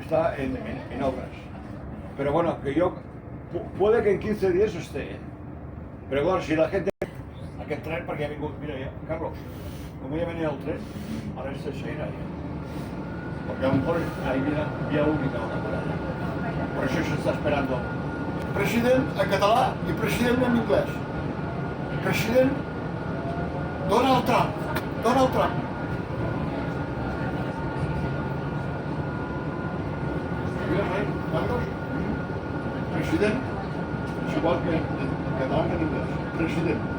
está en obras. Pero bueno, que yo puede que en 15 días esté. Pero claro, si la gente... Aquest tren, perquè ha vingut... Mira, ja, Carlos, com ja venia el tren, ara se seguirà ja. Porque a lo mejor hay vía única ahora por allá. Por eso se está esperando. President en català i president en anglès. President Donald Trump. Donald Trump. Carlos? President és igual que en català que en anglès. President.